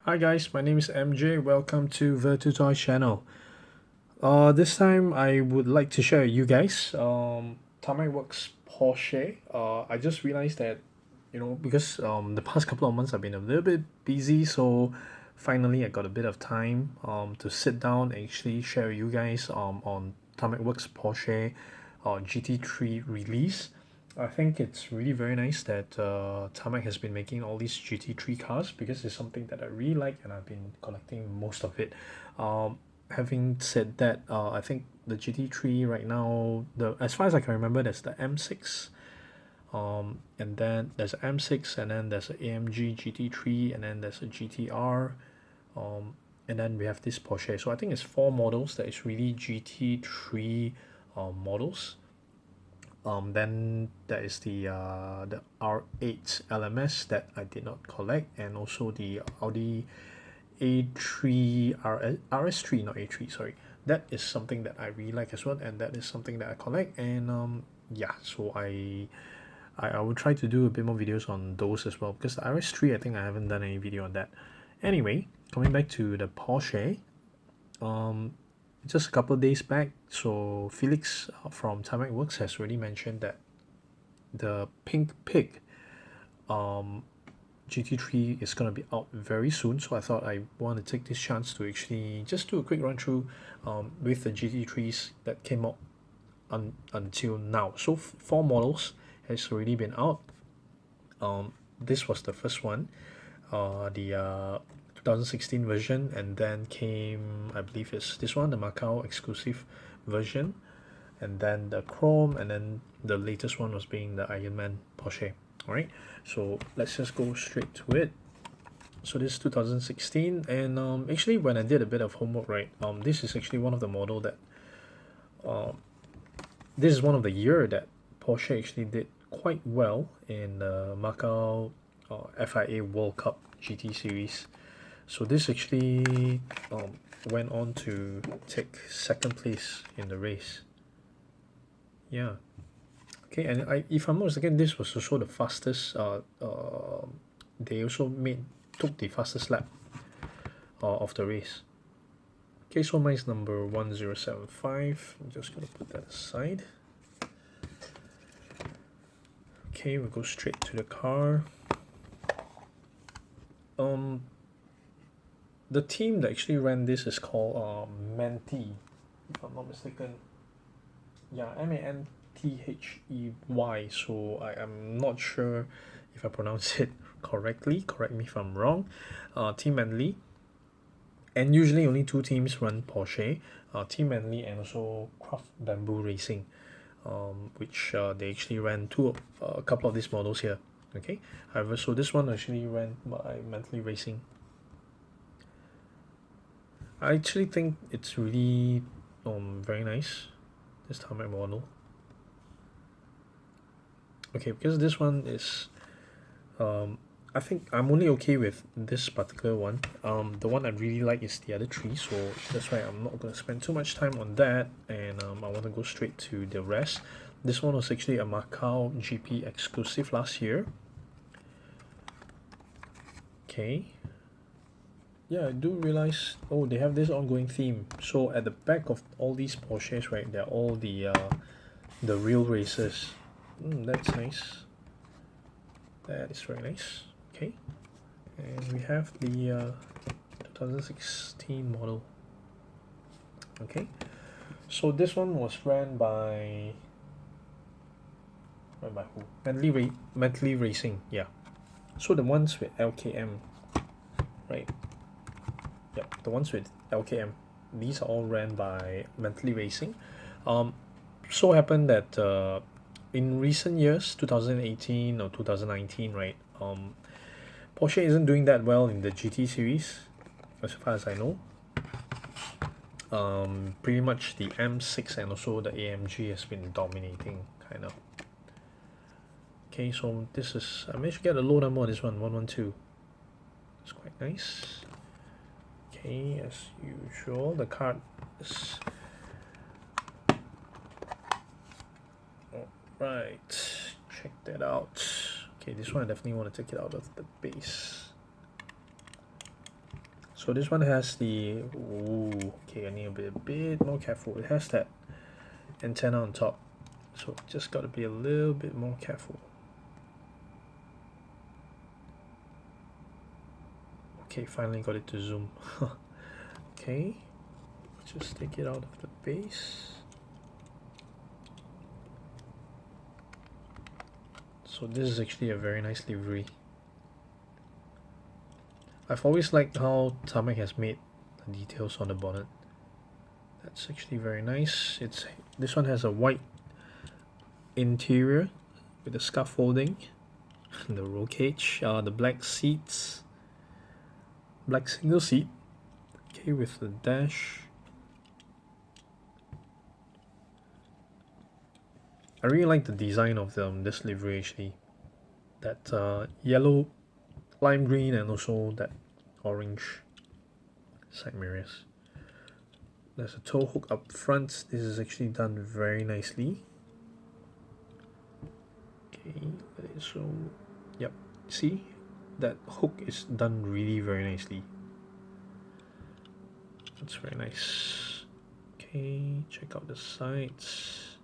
Hi guys, my name is MJ. Welcome to Vanthoor channel. This time I would like to share with you guys Tarmacworks Porsche. I just realized that because the past couple of months I've been a little bit busy, so finally I got a bit of time to sit down and actually share with you guys on Tarmacworks Porsche GT3 release. I think it's really very nice that Tarmac has been making all these GT3 cars because it's something that I really like and I've been collecting most of it. Having said that, I think the GT3 right now, as far as I can remember, there's the M6, and then there's a M6, and then there's an AMG GT3, and then there's a GTR, and then we have this Porsche. So I think it's four models that is really GT3 models. Then there is the R8 LMS that I did not collect, and also the Audi A3 RS3, not A3, sorry. That is something that I really like as well, and that is something that I collect. And yeah, so I will try to do a bit more videos on those as well, because the RS3, I think I haven't done any video on that. Anyway, coming back to the Porsche, just a couple of days back, so Felix from Tarmac Works has already mentioned that the Pink Pig GT3 is going to be out very soon. So I thought I want to take this chance to actually just do a quick run through with the GT3s that came out until now. So four models has already been out. This was the first one, the 2016 version, and then came, I believe it's this one, the Macau exclusive version, and then the Chrome, and then the latest one was being the Iron Man Porsche. Alright, so let's just go straight to it. So this is 2016, and actually when I did a bit of homework, right, this is actually one of the model that this is one of the year that Porsche actually did quite well in the Macau FIA World Cup GT series. So this actually went on to take second place in the race. Yeah. Okay, and if I'm not mistaken, this was also the fastest. They also took the fastest lap of the race. Okay, so mine's number 1075. I'm just gonna put that aside. Okay, we'll go straight to the car. The team that actually ran this is called Manthey, if I'm not mistaken. Yeah, Manthey. So I am not sure if I pronounce it correctly. Correct me if I'm wrong. Team Manthey. And usually only two teams run Porsche, Team Manthey and also Craft Bamboo Racing, which they actually ran a couple of these models here. Okay, however, so this one actually ran by Manthey Racing. I actually think it's really very nice, this Tarmac model. Okay, because this one is I think I'm only okay with this particular one. The one I really like is the other three, so that's why I'm not going to spend too much time on that, and I want to go straight to the rest. This one was actually a Macau GP exclusive last year. Okay. Yeah, I do realize, oh, they have this ongoing theme. So at the back of all these Porsches, right, they're all the real racers. That's nice. That is very nice. Okay, and we have the 2016 model. Okay, so this one was ran by who? Manthey Racing. Yeah. So the ones with LKM, right? Yeah, the ones with LKM. These are all ran by Manthey Racing. So happened that in recent years, 2018 or 2019, right? Porsche isn't doing that well in the GT series, as far as I know. Pretty much the M6 and also the AMG has been dominating, kind of. Okay, so this is, I managed to get a low number on this one, 112. It's quite nice. Okay, as usual, the card is right. Check that out. Okay, this one I definitely want to take it out of the base. So this one has the, ooh, okay, I need to be a bit more careful. It has that antenna on top, so just got to be a little bit more careful. Okay, finally got it to zoom. Okay, just take it out of the base. So this is actually a very nice livery. I've always liked how Tarmac has made the details on the bonnet. That's actually very nice. This one has a white interior with the scaffolding, the roll cage, the black seats, black single seat, okay, with the dash. I really like the design of this livery actually. That yellow, lime green, and also that orange side mirrors. There's a tow hook up front. This is actually done very nicely. Okay, so yep, see, that hook is done really very nicely. That's very nice. Okay, check out the sides.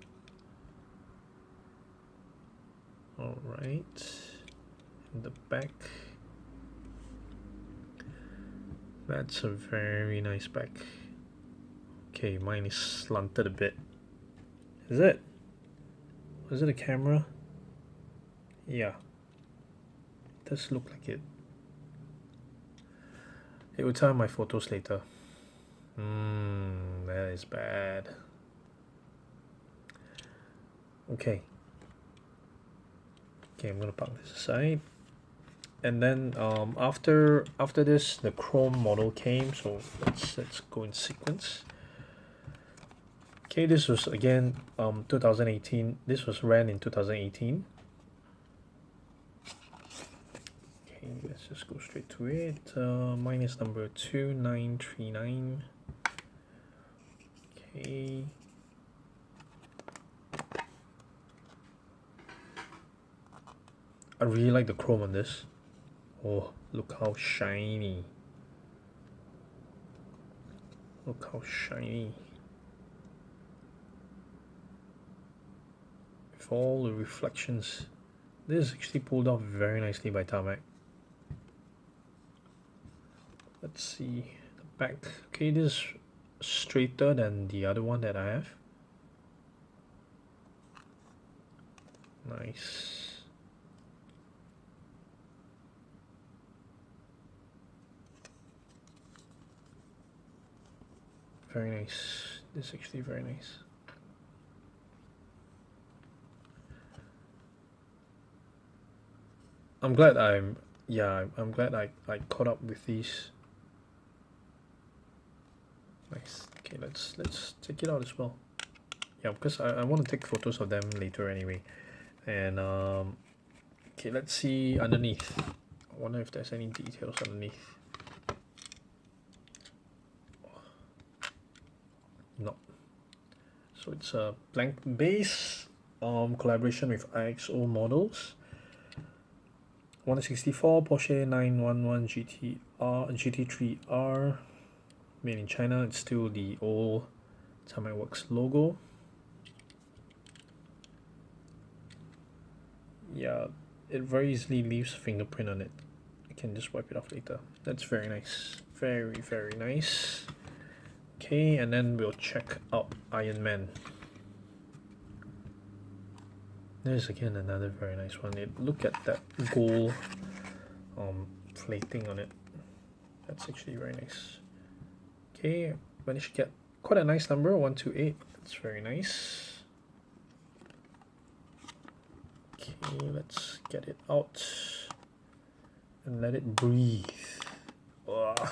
Alright, in the back, that's a very nice back. Okay, mine is slanted a bit. Is it? Was it a camera? Yeah, it does look like it. It will tell my photos later. That is bad. Okay. Okay, I'm gonna park this aside. And then after this, the chrome model came. So let's go in sequence. Okay, this was again 2018. This was ran in 2018. Okay, let's just go straight to it. Mine is number 2939. Okay. I really like the chrome on this. Oh, look how shiny. Look how shiny. With all the reflections. This is actually pulled off very nicely by Tarmac. Let's see the back. Okay, this is straighter than the other one that I have. Nice. Very nice. This is actually very nice. I'm glad I'm glad I caught up with these. Nice. Okay, let's take it out as well. Yeah, because I want to take photos of them later anyway. And okay, let's see underneath. I wonder if there's any details underneath. No. So it's a blank base, collaboration with IXO models. 164 Porsche 911 GT3R, made in China. It's still the old Tarmac Works logo. Yeah, it very easily leaves fingerprint on it. I can just wipe it off later. That's very nice. Very, very nice. Okay, and then we'll check out Iron Man. There's again another very nice one. Look at that gold plating on it. That's actually very nice. Okay, managed to get quite a nice number, 128. That's very nice. Okay, let's get it out and let it breathe. Ugh.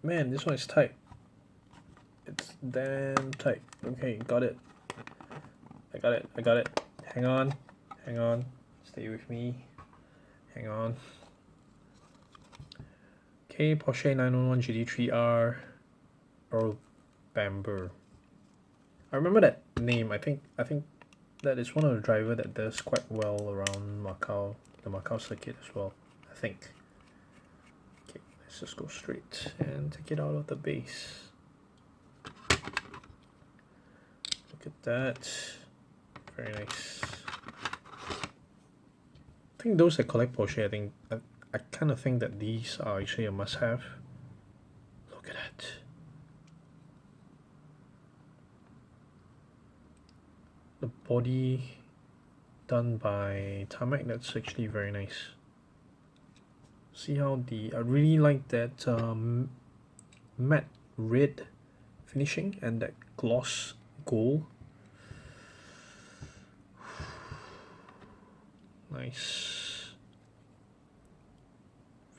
Man, this one is tight. It's damn tight. Okay, got it. I got it. Hang on. Stay with me. Hang on. Okay, Porsche 911 GT3R, Earl Bamber. I remember that name. I think that is one of the driver that does quite well around Macau, the Macau circuit as well. I think. just go straight and take it out of the base. Look at that. Very nice. I think those that collect Porsche, I kind of think that these are actually a must-have. Look at that. The body done by Tarmac, that's actually very nice. See how I really like that matte red finishing and that gloss gold. Nice.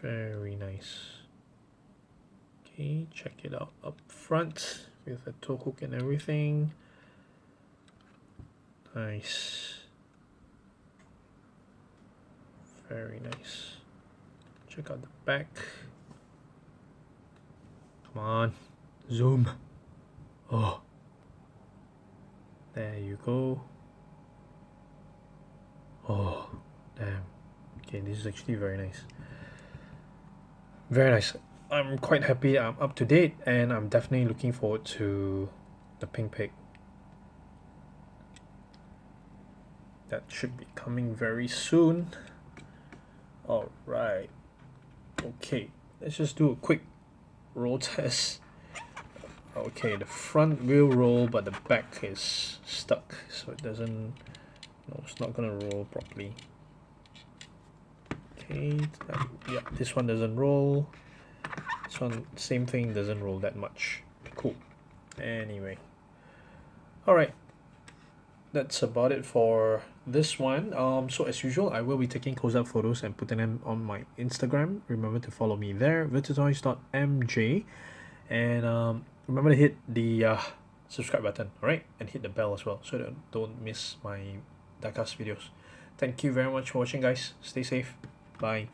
Very nice. Okay, check it out up front with the tow hook and everything. Nice. Very nice. Check out the back. Come on, zoom. Oh, there you go. Oh, damn. Okay, this is actually very nice. Very nice. I'm quite happy I'm up to date, and I'm definitely looking forward to the pink pig. That should be coming very soon. Alright. Okay, let's just do a quick roll test. Okay, the front will roll, but the back is stuck, so it doesn't. No, it's not gonna roll properly. Okay, yeah, this one doesn't roll. This one, same thing, doesn't roll that much. Cool. Anyway, all right, that's about it for this one. So as usual, I will be taking close-up photos and putting them on my Instagram. Remember to follow me there, virtutoys.mj, and remember to hit the subscribe button, all right, and hit the bell as well, so that don't miss my diecast videos. Thank you very much for watching, guys. Stay safe. Bye.